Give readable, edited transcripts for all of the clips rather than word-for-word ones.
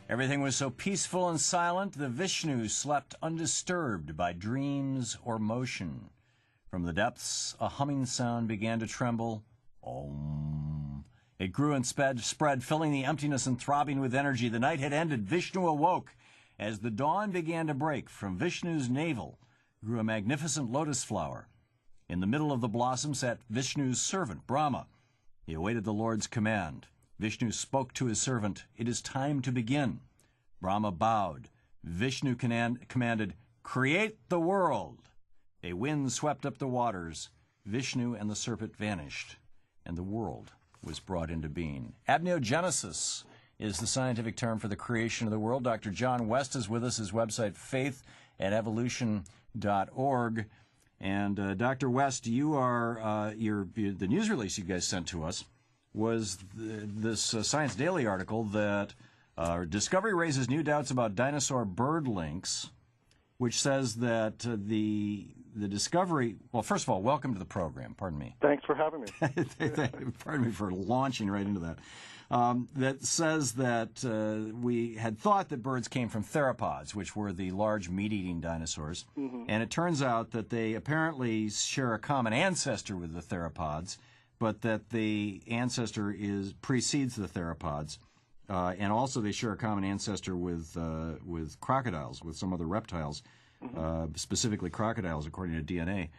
Everything was so peaceful and silent, the Vishnu slept undisturbed by dreams or motion. From the depths, a humming sound began to tremble. Om. It grew and spread, filling the emptiness and throbbing with energy. The night had ended. Vishnu awoke. As the dawn began to break, from Vishnu's navel grew a magnificent lotus flower. In the middle of the blossom sat Vishnu's servant, Brahma. He awaited the Lord's command. Vishnu spoke to his servant, "It is time to begin." Brahma bowed. Vishnu commanded, "Create the world." A wind swept up the waters. Vishnu and the serpent vanished, and the world was brought into being. Abneogenesis is the scientific term for the creation of the world. Dr. John West is with us. His website, faith@evolution.org. And Dr. West, you are the news release you guys sent to us was this Science Daily article that discovery raises new doubts about dinosaur bird links, which says that the discovery. Well, first of all, welcome to the program. Pardon me. Thanks for having me. Pardon me for launching right into that. That says that we had thought that birds came from theropods, which were the large meat-eating dinosaurs. Mm-hmm. And it turns out that they apparently share a common ancestor with the theropods, but that the ancestor precedes the theropods. And also they share a common ancestor with crocodiles, with some other reptiles, mm-hmm. Specifically crocodiles, according to DNA.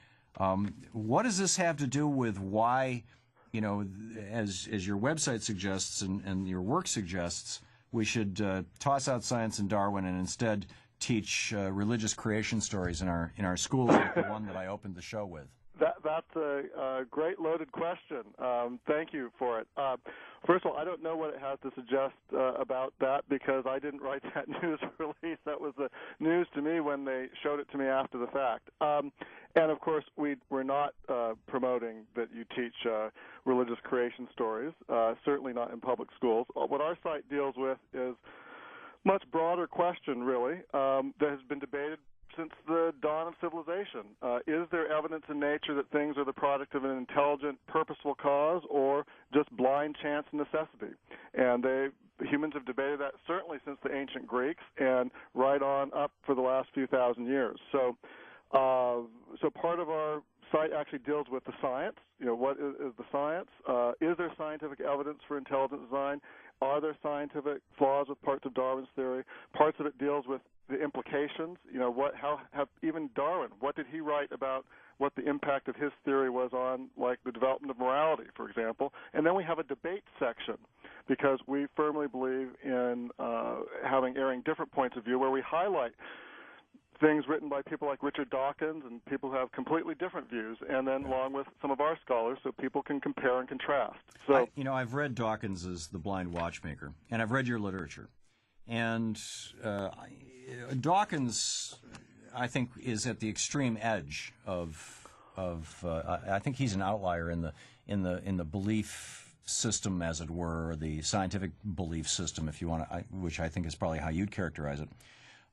What does this have to do with why, you know, as your website suggests and your work suggests, we should toss out science and Darwin and instead teach religious creation stories in our schools, like the one that I opened the show with? That's a great loaded question. Thank you for it. First of all, I don't know what it has to suggest about that because I didn't write that news release. That was the news to me when they showed it to me after the fact. And, of course, we're not promoting that you teach religious creation stories, certainly not in public schools. What our site deals with is a much broader question, really, that has been debated since the dawn of civilization. Is there evidence in nature that things are the product of an intelligent, purposeful cause or just blind chance and necessity? And humans have debated that certainly since the ancient Greeks and right on up for the last few thousand years. So part of our site actually deals with the science. You know, what is the science? Is there scientific evidence for intelligent design? Are there scientific flaws with parts of Darwin's theory? Parts of it deals with the implications. You know, even Darwin, what did he write about what the impact of his theory was on, like, the development of morality, for example? And then we have a debate section because we firmly believe in airing different points of view where we highlight things written by people like Richard Dawkins and people who have completely different views, and then along with some of our scholars so people can compare and contrast. So, I've read Dawkins's The Blind Watchmaker, and I've read your literature. And Dawkins, I think, is at the extreme edge of I think he's an outlier in the belief system, as it were, or the scientific belief system, if you want to, which I think is probably how you'd characterize it.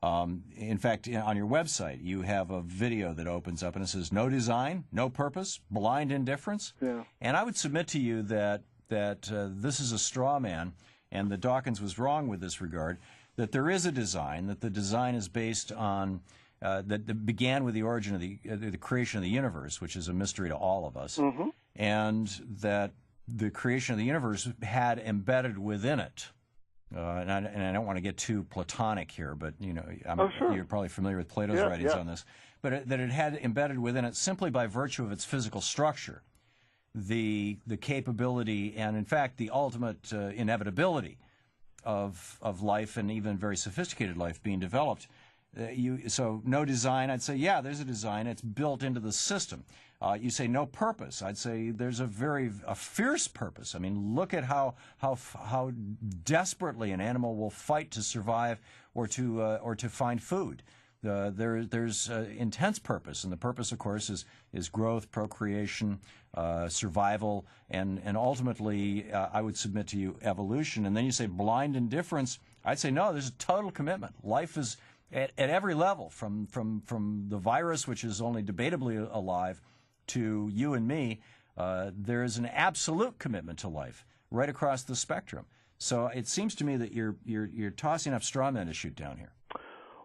In fact, on your website, you have a video that opens up and it says, "No design, no purpose, blind indifference." Yeah. And I would submit to you that this is a straw man, and that Dawkins was wrong with this regard, that there is a design, that the design is based on, that began with the origin of the creation of the universe, which is a mystery to all of us, mm-hmm. and that the creation of the universe had embedded within it. And I don't want to get too Platonic here, but sure. You're probably familiar with Plato's writings on this. But that it had embedded within it, simply by virtue of its physical structure, the capability and, in fact, the ultimate inevitability of life, and even very sophisticated life, being developed. So no design, I'd say, yeah, there's a design. It's built into the system. You say no purpose. I'd say there's a fierce purpose. I mean, look at how desperately an animal will fight to survive or to find food. There's intense purpose, and the purpose, of course, is growth, procreation, survival, and ultimately, I would submit to you, evolution. And then you say blind indifference. I'd say no. There's a total commitment. Life is at every level, from the virus, which is only debatably alive, to you and me. There is an absolute commitment to life right across the spectrum. So it seems to me that you're tossing up straw men to shoot down here.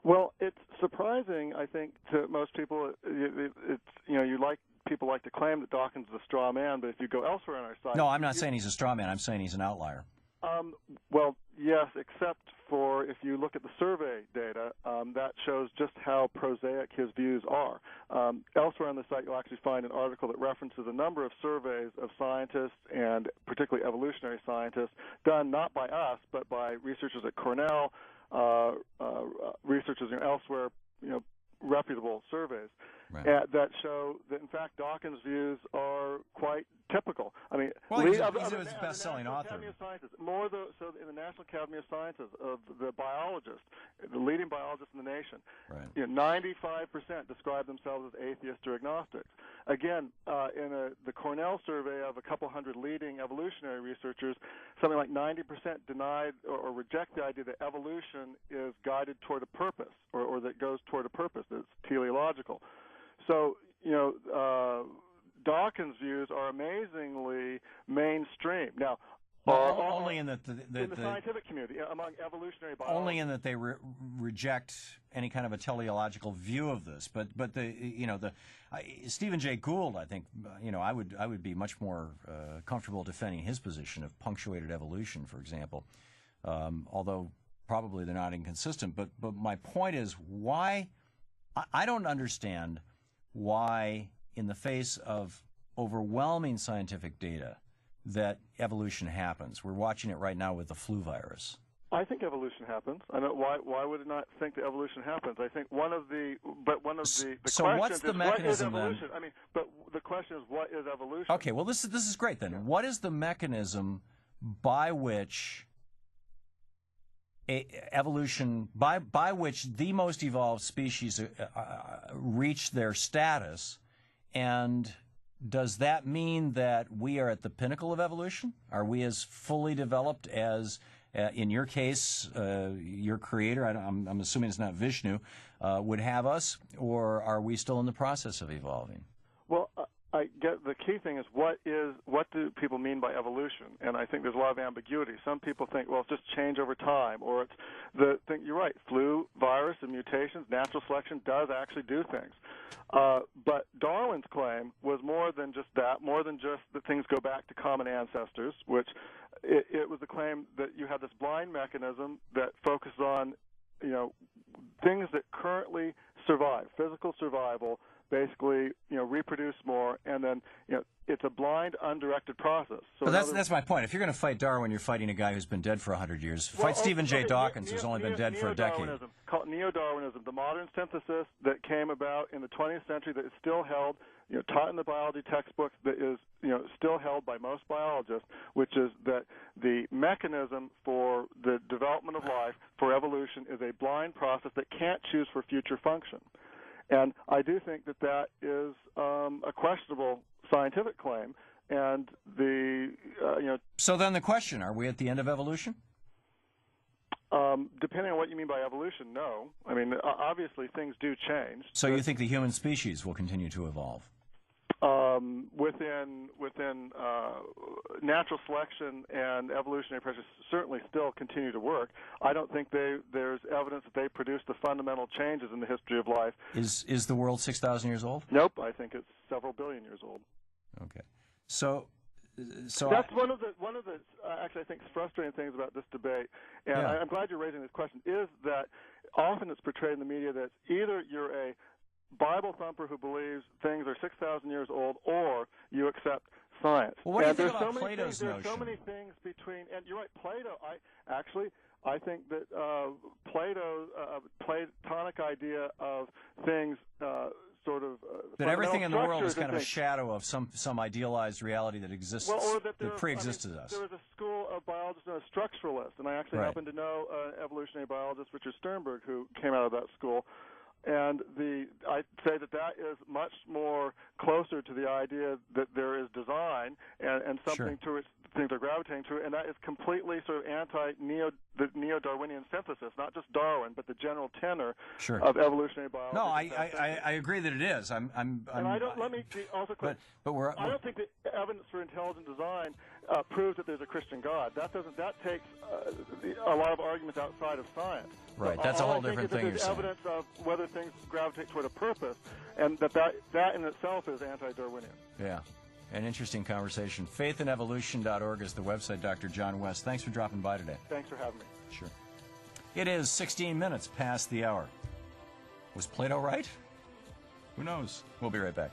Well, it's surprising, I think, to most people. People like to claim that Dawkins is a straw man, but if you go elsewhere on our site, no, I'm not saying he's a straw man. I'm saying he's an outlier. Well, yes, except for if you look at the survey data, that shows just how prosaic his views are. Elsewhere on the site, you'll actually find an article that references a number of surveys of scientists, and particularly evolutionary scientists, done not by us, but by researchers at Cornell, researchers elsewhere, reputable surveys. Right. That show that, in fact, Dawkins' views are quite typical. I mean, well, he's a best-selling author. So in the National Academy of Sciences, of the biologists, the leading biologists in the nation, right. 95% describe themselves as atheists or agnostics. Again, in the Cornell survey of a couple hundred leading evolutionary researchers, something like 90% denied or reject the idea that evolution is guided toward a purpose, or that goes toward a purpose, that's teleological. So, Dawkins' views are amazingly mainstream. Now, only in that in the scientific community, among evolutionary biologists. Only in that they reject any kind of a teleological view of this. But Stephen Jay Gould, I think, I would be much more comfortable defending his position of punctuated evolution, for example. Although probably they're not inconsistent. But my point is, why I don't understand why, in the face of overwhelming scientific data, that evolution happens. We're watching it right now with the flu virus. I think evolution happens. I know why would it not think that evolution happens? I think one of the so what's the mechanism then? I mean, but the question is, what is evolution? Okay, well this is great then. Yeah. What is the mechanism by which evolution, by which the most evolved species reach their status, and does that mean that we are at the pinnacle of evolution? Are we as fully developed as, in your case, your creator, I'm assuming it's not Vishnu, would have us, or are we still in the process of evolving? Well, I get the key thing is what do people mean by evolution? And I think there's a lot of ambiguity. Some people think, well, it's just change over time, or it's the thing. You're right, flu, virus, and mutations, natural selection does actually do things. But Darwin's claim was more than just that, more than just that things go back to common ancestors, which it was the claim that you have this blind mechanism that focuses on, things that currently survive, physical survival, basically, reproduce more, and then, it's a blind, undirected process. So that's my point. If you're going to fight Darwin, you're fighting a guy who's been dead for 100 years. Fight Stephen J. Dawkins, who's only been dead for a decade. Called neo-Darwinism, the modern synthesis that came about in the 20th century that is still held, taught in the biology textbooks, that is, still held by most biologists, which is that the mechanism for the development of life, for evolution, is a blind process that can't choose for future function. And I do think that is a questionable scientific claim. And So then the question: are we at the end of evolution? Depending on what you mean by evolution, no. I mean, obviously things do change. So you think the human species will continue to evolve? Within natural selection and evolutionary processes certainly still continue to work. I don't think there's evidence that they produce the fundamental changes in the history of life. Is the world 6,000 years old? Nope, I think it's several billion years old. Okay, so that's one of the actually I think frustrating things about this debate, and yeah. I'm glad you're raising this question, is that often it's portrayed in the media that either you're a Bible thumper who believes things are 6,000 years old, or you accept science. Well, what do you think about Plato's notion? There's so many things between, and you're right, Plato. I think that Plato's Platonic idea of things that everything in the world is kind of a shadow of some idealized reality that exists, that pre-existed us. There was a school of biologists known as structuralists, and I actually happen to know an evolutionary biologist, Richard Sternberg, who came out of that school. And I'd say that is much more closer to the idea that there is design and something to which things are gravitating to, and that is completely sort of the neo-Darwinian synthesis, not just Darwin, but the general tenor of evolutionary biology. No, I agree that it is. And I don't. Let me be also clear. But I don't think that evidence for intelligent design proves that there's a Christian God. That takes a lot of arguments outside of science. Right, that's a whole different thing you're saying. Evidence of whether things gravitate toward a purpose, and that in itself is anti-Darwinian. Yeah, an interesting conversation. Faithandevolution.org is the website, Dr. John West. Thanks for dropping by today. Thanks for having me. Sure. It is 16 minutes past the hour. Was Plato right? Who knows? We'll be right back.